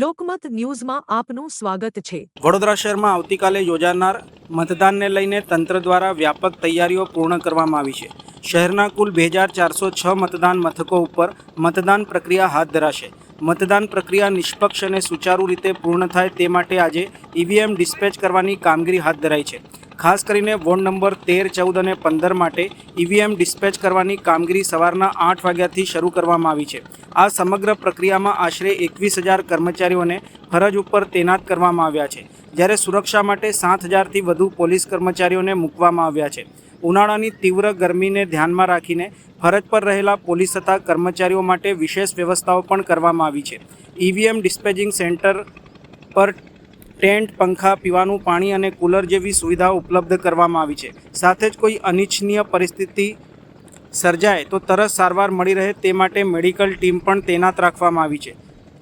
લોકમત ન્યૂઝમાં આપનું સ્વાગત છે। વડોદરા શહેરમાં આવતીકાલે યોજાનાર મતદાનને લઈને તંત્ર દ્વારા વ્યાપક તૈયારીઓ પૂર્ણ કરવામાં આવી છે। શહેરના કુલ 2406 મતદાન મથકો ઉપર મતદાન પ્રક્રિયા હાથ ધરાશે। મતદાન પ્રક્રિયા નિષ્પક્ષ અને સુચારુ રીતે પૂર્ણ થાય તે માટે આજે ઈવીએમ ડિસ્પેચ કરવાની કામગીરી હાથ ધરાઈ છે। ખાસ કરીને વોર્ડ નંબર 13, 14 અને 15 માટે ઈવીએમ ડિસ્પેચ કરવાની કામગીરી સવારના 8 વાગ્યાથી શરૂ કરવામાં આવી છે। આ સમગ્ર પ્રક્રિયામાં આશરે 21,000 કર્મચારીઓને ફરજ ઉપર તૈનાત કરવામાં આવ્યા છે, જ્યારે સુરક્ષા માટે 7,000થી વધુ પોલીસ કર્મચારીઓને મૂકવામાં આવ્યા છે। ઉનાળાની તીવ્ર ગરમીને ધ્યાનમાં રાખીને ફરજ પર રહેલા પોલીસ તથા કર્મચારીઓ માટે વિશેષ વ્યવસ્થાઓ પણ કરવામાં આવી છે। ઈવીએમ ડિસ્પેચિંગ સેન્ટર પર ટેન્ટ, પંખા, પીવાનું પાણી અને કુલર જેવી સુવિધાઓ ઉપલબ્ધ કરવામાં આવી છે। સાથે જ કોઈ અનિચ્છનીય પરિસ્થિતિ સર્જાય તો તરત સારવાર મળી રહે તે માટે મેડિકલ ટીમ પણ તૈનાત રાખવામાં આવી છે।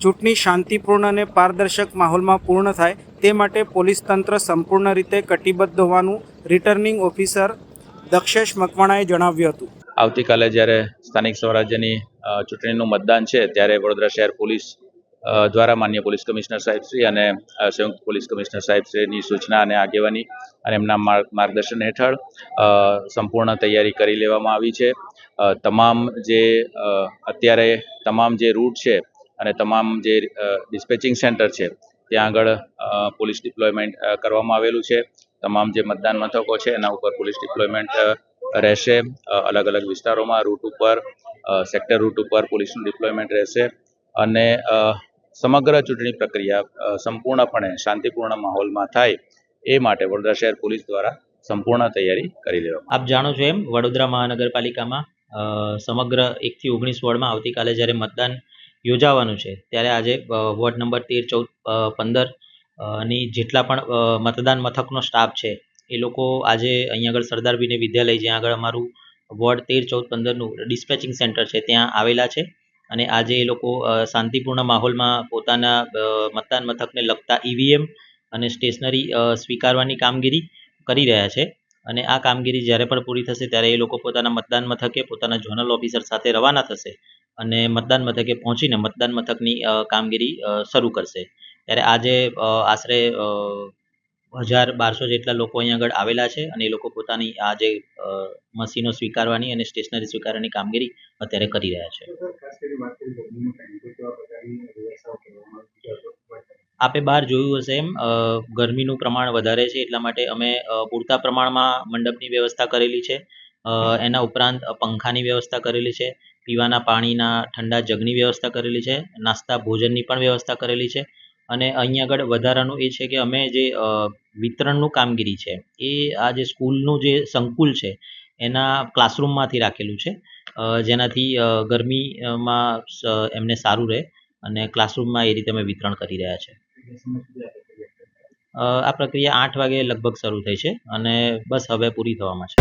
ચૂંટણી શાંતિપૂર્ણ અને પારદર્શક માહોલમાં પૂર્ણ થાય તે માટે પોલીસ તંત્ર સંપૂર્ણ રીતે કટિબદ્ધ હોવાનું રિટર્નિંગ ઓફિસર દક્ષેશ મકવાણાએ જણાવ્યું હતું। આવતીકાલે જ્યારે સ્થાનિક સ્વરાજ્યની ચૂંટણીનું મતદાન છે ત્યારે વડોદરા શહેર પોલીસ દ્વારા માનનીય પોલીસ કમિશનર સાહેબશ્રી અને સંયુક્ત પોલીસ કમિશનર સાહેબશ્રીની સૂચના અને આગેવાની અને એમના માર્ગદર્શન હેઠળ સંપૂર્ણ તૈયારી કરી લેવામાં આવી છે। તમામ જે અત્યારે તમામ જે રૂટ છે અને તમામ જે ડિસ્પેચિંગ સેન્ટર છે ત્યાં આગળ પોલીસ ડિપ્લોયમેન્ટ કરવામાં આવેલું છે। તમામ જે મતદાન મથકો છે એના ઉપર પોલીસ ડિપ્લોયમેન્ટ રહેશે। અલગ અલગ વિસ્તારોમાં રૂટ ઉપર સેક્ટર રૂટ ઉપર પોલીસનું ડિપ્લોયમેન્ટ રહેશે અને સમગ્ર ચૂંટણી પ્રક્રિયા સંપૂર્ણપણે શાંતિપૂર્ણ માહોલમાં થાય એ માટે વડોદરા શહેર પોલીસ દ્વારા સંપૂર્ણ તૈયારી કરી લેવામાં। આપ જાણો છો એમ વડોદરા મહાનગરપાલિકામાં સમગ્ર 1 થી 19 વોર્ડમાં આવતીકાલે જ્યારે મતદાન યોજાવાનું છે ત્યારે આજે વોર્ડ નંબર 13, 14, 15 ની જેટલા પણ મતદાન મથકનો સ્ટાફ છે એ લોકો આજે અહીંયા આગળ સરદાર વિનય વિદ્યાલય જ્યાં આગળ અમારું વોર્ડ 13, 14, 15નું ડિસ્પેચિંગ સેન્ટર છે ત્યાં આવેલા છે અને આજે એ લોકો શાંતિપૂર્ણ માહોલમાં પોતાના મતદાન મથકને લગતા ઈવીએમ અને સ્ટેશનરી સ્વીકારવાની કામગીરી કરી રહ્યા છે અને આ કામગીરી જ્યારે પણ પૂરી થશે ત્યારે એ લોકો પોતાના મતદાન મથકે પોતાના ઝોનલ ઓફિસર સાથે રવાના થશે અને મતદાન મથકે પહોંચીને મતદાન મથકની કામગીરી શરૂ કરશે। ત્યારે આજે આશરે 1,200 જેટલા લોકો અહીંયા આગળ આવેલા છે અને એ લોકો પોતાની આ જે મશીનો સ્વીકારવાની અને સ્ટેશનરી સ્વીકારવાની કામગીરી અત્યારે કરી રહ્યા છે। આપે બહાર જોયું હશે એમ ગરમીનું પ્રમાણ વધારે છે એટલા માટે અમે પૂરતા પ્રમાણમાં મંડપની વ્યવસ્થા કરેલી છે। એના ઉપરાંત પંખાની વ્યવસ્થા કરેલી છે, પીવાના પાણીના ઠંડા જગની વ્યવસ્થા કરેલી છે, નાસ્તા ભોજનની પણ વ્યવસ્થા કરેલી છે અને અહીં આગળ વધારાનું એ છે કે અમે જે વિતરણનું કામગીરી છે એ આ જે સ્કૂલનું જે સંકુલ છે એના ક્લાસરૂમમાંથી રાખેલું છે, જેનાથી ગરમીમાં એમને સારું રહે અને ક્લાસરૂમમાં એ રીતે અમે વિતરણ કરી રહ્યા છે। આ પ્રક્રિયા 8 વાગે લગભગ શરૂ થઈ છે અને બસ હવે પૂરી થવામાં છે।